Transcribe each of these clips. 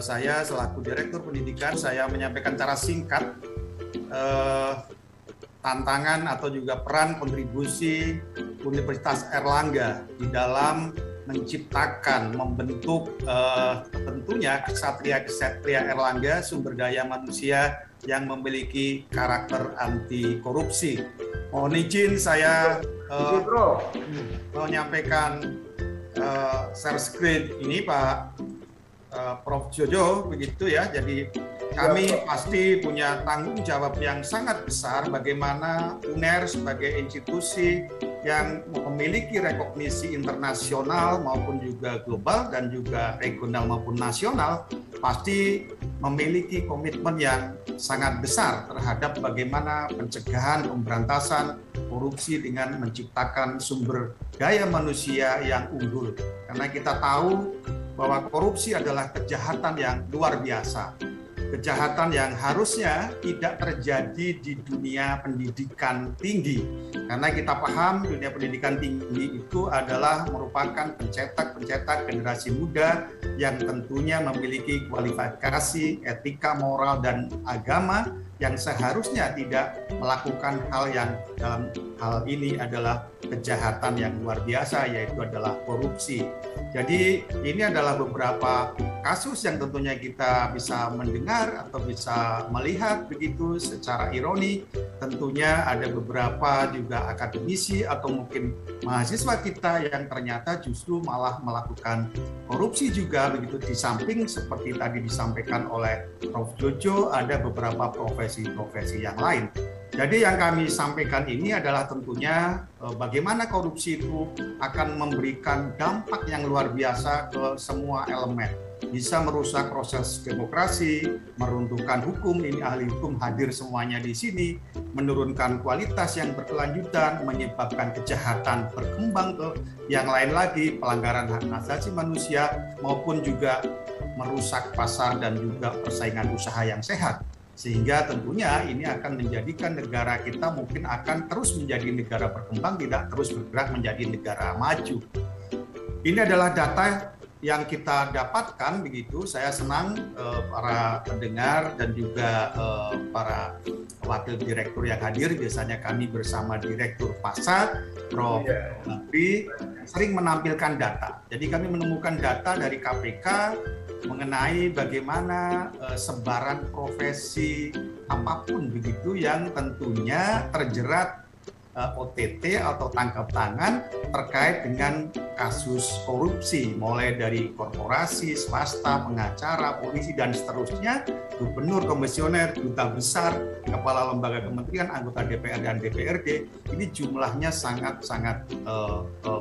Saya selaku Direktur Pendidikan, saya menyampaikan secara singkat tantangan atau juga peran kontribusi Universitas Airlangga di dalam menciptakan, membentuk tentunya kesatria-kesatria Airlangga, sumber daya manusia yang memiliki karakter anti korupsi. Mohon izin saya menyampaikan share screen ini Pak Prof. Jojo, begitu ya. Jadi kami pasti punya tanggung jawab yang sangat besar bagaimana UNER sebagai institusi yang memiliki rekognisi internasional maupun juga global dan juga regional maupun nasional pasti memiliki komitmen yang sangat besar terhadap bagaimana pencegahan, pemberantasan korupsi dengan menciptakan sumber daya manusia yang unggul. Karena kita tahu bahwa korupsi adalah kejahatan yang luar biasa. Kejahatan yang harusnya tidak terjadi di dunia pendidikan tinggi. Karena kita paham dunia pendidikan tinggi itu adalah merupakan pencetak generasi muda yang tentunya memiliki kualifikasi, etika, moral, dan agama yang seharusnya tidak melakukan hal yang dalam hal ini adalah kejahatan yang luar biasa, yaitu adalah korupsi. Jadi ini adalah beberapa kasus yang tentunya kita bisa mendengar atau bisa melihat begitu secara ironi. Tentunya ada beberapa juga akademisi atau mungkin mahasiswa kita yang ternyata justru malah melakukan korupsi juga begitu, di samping seperti tadi disampaikan oleh Prof. Jojo ada beberapa profesi-profesi yang lain. Jadi yang kami sampaikan ini adalah tentunya bagaimana korupsi itu akan memberikan dampak yang luar biasa ke semua elemen. Bisa merusak proses demokrasi, meruntuhkan hukum, ini ahli hukum hadir semuanya di sini, menurunkan kualitas yang berkelanjutan, menyebabkan kejahatan berkembang ke yang lain lagi, pelanggaran hak asasi manusia, maupun juga merusak pasar dan juga persaingan usaha yang sehat. Sehingga tentunya ini akan menjadikan negara kita mungkin akan terus menjadi negara berkembang, tidak terus bergerak menjadi negara maju. Ini adalah data yang kita dapatkan begitu. Saya senang para pendengar dan juga para wakil direktur yang hadir. Biasanya kami bersama Direktur Pasar, Prof. Menteri, sering menampilkan data. Jadi kami menemukan data dari KPK mengenai bagaimana sebaran profesi apapun begitu yang tentunya terjerat OTT atau tangkap tangan terkait dengan kasus korupsi, mulai dari korporasi, swasta, pengacara, polisi, dan seterusnya, gubernur, komisioner, duta besar, kepala lembaga kementerian, anggota DPR dan DPRD, ini jumlahnya sangat-sangat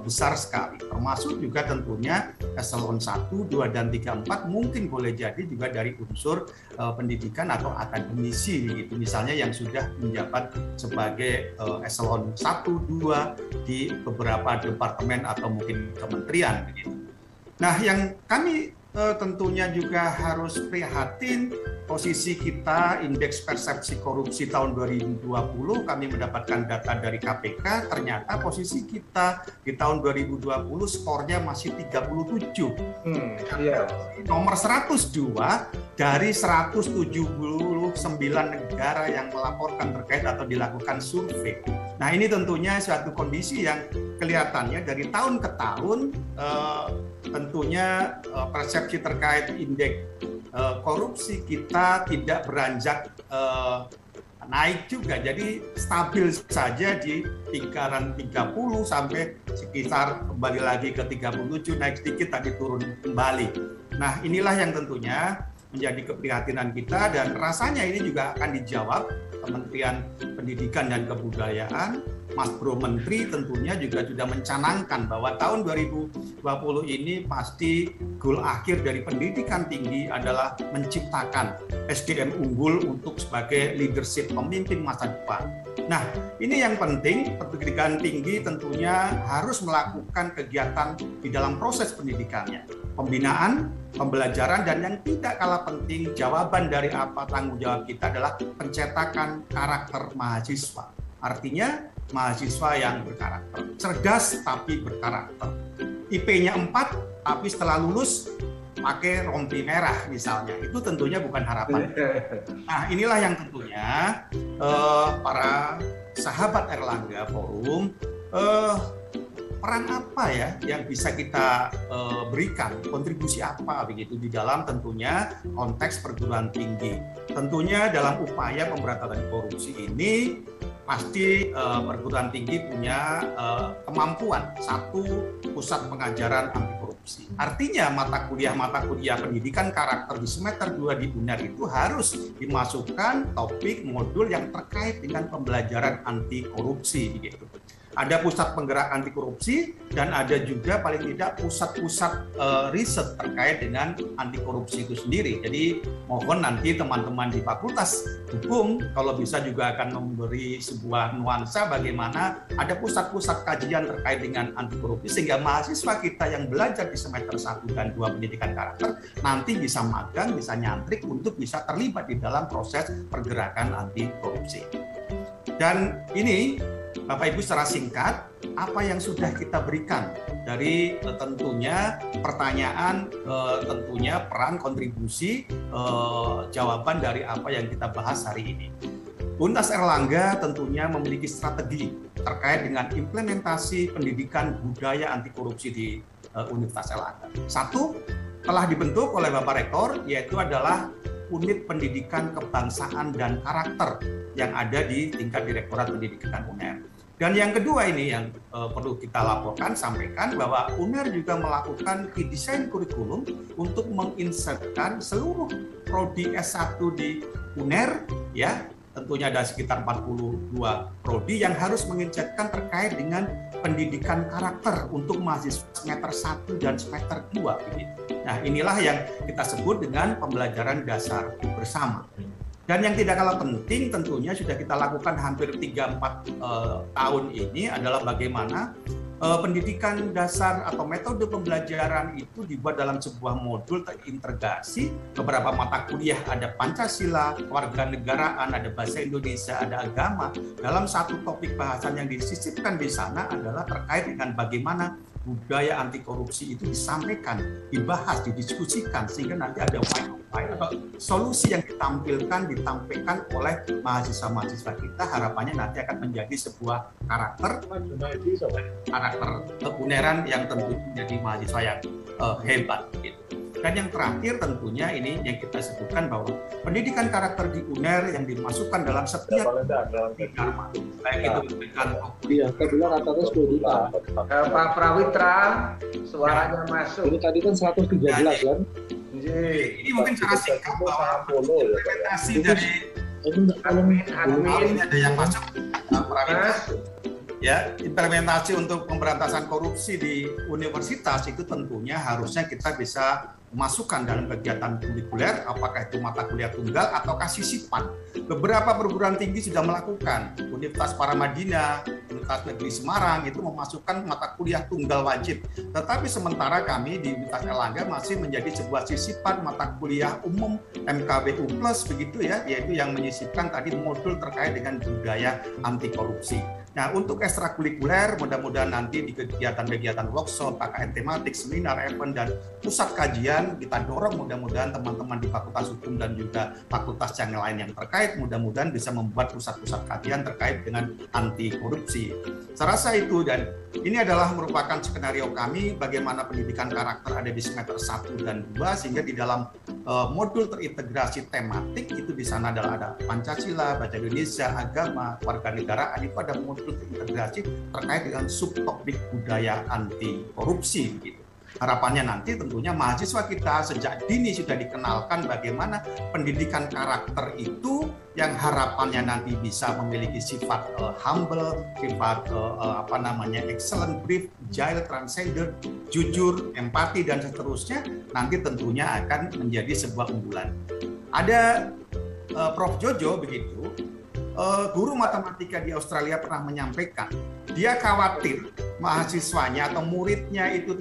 besar sekali. Termasuk juga tentunya eselon 1, 2, dan 3, 4 mungkin boleh jadi juga dari unsur pendidikan atau akademisi, gitu. Misalnya yang sudah menjabat sebagai eselon 1, 2 di beberapa departemen atau mungkin kementerian begitu. Nah, yang kami tentunya juga harus prihatin posisi kita indeks persepsi korupsi tahun 2020, kami mendapatkan data dari KPK, ternyata posisi kita di tahun 2020 skornya masih 37. Nomor 102 dari 179 negara yang melaporkan terkait atau dilakukan survei. Nah, ini tentunya suatu kondisi yang kelihatannya dari tahun ke tahun tentunya persepsi terkait indeks korupsi kita tidak beranjak naik juga, jadi stabil saja di kisaran 30 sampai sekitar kembali lagi ke 37, naik sedikit tadi turun kembali. Nah, inilah yang tentunya menjadi keprihatinan kita dan rasanya ini juga akan dijawab Kementerian Pendidikan dan Kebudayaan. Mas Bro Menteri tentunya juga sudah mencanangkan bahwa tahun 2020 ini pasti goal akhir dari pendidikan tinggi adalah menciptakan SDM unggul untuk sebagai leadership pemimpin masa depan. Nah, ini yang penting, pendidikan tinggi tentunya harus melakukan kegiatan di dalam proses pendidikannya. Pembinaan, pembelajaran, dan yang tidak kalah penting, jawaban dari apa tanggung jawab kita adalah pencetakan karakter mahasiswa. Artinya, mahasiswa yang berkarakter, cerdas tapi berkarakter. IP-nya 4, tapi setelah lulus pakai rompi merah misalnya. Itu tentunya bukan harapan. Nah, inilah yang tentunya para sahabat Erlangga Forum, peran apa ya yang bisa kita berikan, kontribusi apa begitu di dalam tentunya konteks perguruan tinggi. Tentunya dalam upaya pemberantasan korupsi ini pasti perguruan tinggi punya kemampuan satu pusat pengajaran anti korupsi. Artinya mata kuliah pendidikan karakter di semester 2 di UNER itu harus dimasukkan topik modul yang terkait dengan pembelajaran anti korupsi begitu. Ada pusat penggerak anti korupsi dan ada juga paling tidak pusat-pusat riset terkait dengan anti korupsi itu sendiri. Jadi mohon nanti teman-teman di Fakultas Hukum kalau bisa juga akan memberi sebuah nuansa bagaimana ada pusat-pusat kajian terkait dengan anti korupsi sehingga mahasiswa kita yang belajar di semester 1 dan 2 pendidikan karakter nanti bisa magang, bisa nyantrik untuk bisa terlibat di dalam proses pergerakan anti korupsi. Dan ini Bapak Ibu secara singkat, apa yang sudah kita berikan dari tentunya pertanyaan, tentunya peran kontribusi, jawaban dari apa yang kita bahas hari ini. Untas Erlangga tentunya memiliki strategi terkait dengan implementasi pendidikan budaya anti korupsi di Universitas Erlangga. Satu, telah dibentuk oleh Bapak Rektor, yaitu adalah Unit Pendidikan Kebangsaan dan Karakter yang ada di tingkat Direktorat Pendidikan UNER. Dan yang kedua ini yang perlu kita laporkan, sampaikan bahwa UNER juga melakukan redesign kurikulum untuk menginsertkan seluruh prodi S1 di UNER, ya tentunya ada sekitar 42 prodi yang harus menginsertkan terkait dengan pendidikan karakter untuk mahasiswa semester 1 dan semester 2 begitu. Nah, inilah yang kita sebut dengan pembelajaran dasar bersama. Dan yang tidak kalah penting tentunya sudah kita lakukan hampir 3-4 tahun ini adalah bagaimana pendidikan dasar atau metode pembelajaran itu dibuat dalam sebuah modul terintegrasi beberapa mata kuliah, ada Pancasila, kewarganegaraan, ada bahasa Indonesia, ada agama. Dalam satu topik bahasan yang disisipkan di sana adalah terkait dengan bagaimana budaya anti korupsi itu disampaikan, dibahas, didiskusikan sehingga nanti ada upaya atau solusi yang ditampilkan, ditampilkan oleh mahasiswa-mahasiswa kita. Harapannya nanti akan menjadi sebuah karakter UNERan yang tentunya menjadi mahasiswa yang hebat. Gitu. Dan yang terakhir tentunya ini yang kita sebutkan bahwa pendidikan karakter di UNER yang dimasukkan dalam setiap dharma, baik itu pendidikan kebetulan rata-rata 10 juta. Pak Prawitra, suaranya masuk. Ini tadi kan 113 kan? Ini mungkin cara singkat bahwa implementasi dari admin ada yang masuk Prawitra. Ya, implementasi untuk pemberantasan korupsi di universitas itu tentunya harusnya kita bisa masukkan dalam kegiatan kurikuler, apakah itu mata kuliah tunggal ataukah sisipan. Beberapa perguruan tinggi sudah melakukan. Universitas Paramadina, Universitas Negeri Semarang itu memasukkan mata kuliah tunggal wajib. Tetapi sementara kami di Universitas Erlangga masih menjadi sebuah sisipan mata kuliah umum MKBU Plus begitu ya, yaitu yang menyisipkan tadi modul terkait dengan budaya anti korupsi. Nah, untuk ekstrakurikuler, mudah-mudahan nanti di kegiatan-kegiatan workshop, KKN tematik, seminar, event, dan pusat kajian, kita dorong mudah-mudahan teman-teman di Fakultas Hukum dan juga fakultas yang lain yang terkait, mudah-mudahan bisa membuat pusat-pusat kajian terkait dengan anti korupsi. Saya rasa itu, dan ini adalah merupakan skenario kami bagaimana pendidikan karakter ada di semester 1 dan 2, sehingga di dalam modul terintegrasi tematik itu di sana adalah ada Pancasila, bahasa Indonesia, agama, kewarganegaraan, itu ada modul terintegrasi terkait dengan subtopik budaya anti korupsi gitu. Harapannya nanti tentunya mahasiswa kita sejak dini sudah dikenalkan bagaimana pendidikan karakter itu yang harapannya nanti bisa memiliki sifat humble, sifat excellent, brief, agile, transcendent, jujur, empati dan seterusnya, nanti tentunya akan menjadi sebuah unggulan. Ada Prof. Jojo begitu, guru matematika di Australia pernah menyampaikan, dia khawatir mahasiswanya atau muridnya itu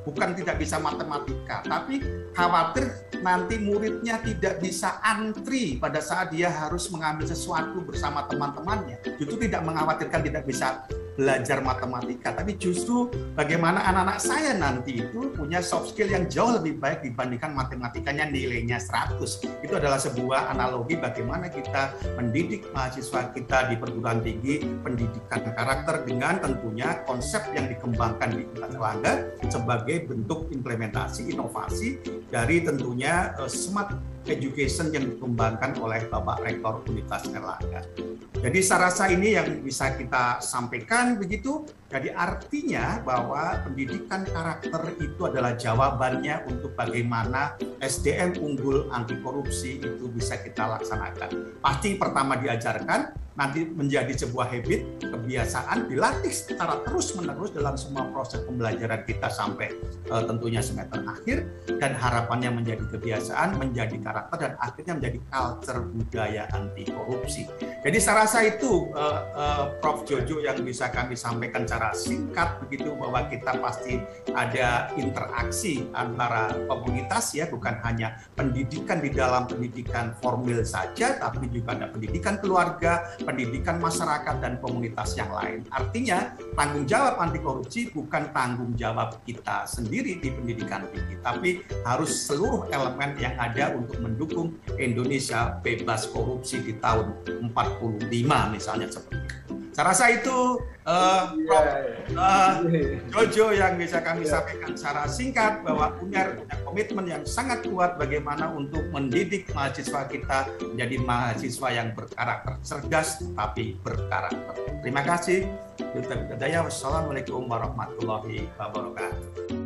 bukan tidak bisa matematika, tapi khawatir nanti muridnya tidak bisa antri pada saat dia harus mengambil sesuatu bersama teman-temannya. Itu tidak mengkhawatirkan tidak bisa belajar matematika, tapi justru bagaimana anak-anak saya nanti itu punya soft skill yang jauh lebih baik dibandingkan matematikanya nilainya 100. Itu adalah sebuah analogi bagaimana kita mendidik mahasiswa kita di perguruan tinggi, pendidikan karakter dengan tentunya konsep yang dikembangkan di Erlangga sebagai bentuk implementasi inovasi dari tentunya smart education yang dikembangkan oleh Bapak Rektor Universitas Erlangga. Jadi saya rasa ini yang bisa kita sampaikan begitu. Jadi artinya bahwa pendidikan karakter itu adalah jawabannya untuk bagaimana SDM unggul anti korupsi itu bisa kita laksanakan. Pasti pertama diajarkan, nanti menjadi sebuah habit, kebiasaan, dilatih secara terus-menerus dalam semua proses pembelajaran kita sampai tentunya semester akhir, dan harapannya menjadi kebiasaan, menjadi karakter, dan akhirnya menjadi culture budaya anti korupsi. Jadi saya rasa itu Prof. Jojo yang bisa kami sampaikan secara singkat begitu, bahwa kita pasti ada interaksi antara komunitas ya, bukan hanya pendidikan di dalam pendidikan formal saja, tapi juga ada pendidikan keluarga, pendidikan masyarakat dan komunitas yang lain. Artinya tanggung jawab anti korupsi bukan tanggung jawab kita sendiri di pendidikan tinggi, tapi harus seluruh elemen yang ada untuk mendukung Indonesia bebas korupsi di tahun 45 misalnya seperti itu. Saya rasa itu Prof. Jojo yang bisa kami sampaikan secara singkat, bahwa UNER punya komitmen yang sangat kuat bagaimana untuk mendidik mahasiswa kita menjadi mahasiswa yang berkarakter cerdas tapi berkarakter. Terima kasih. Wassalamualaikum warahmatullahi wabarakatuh.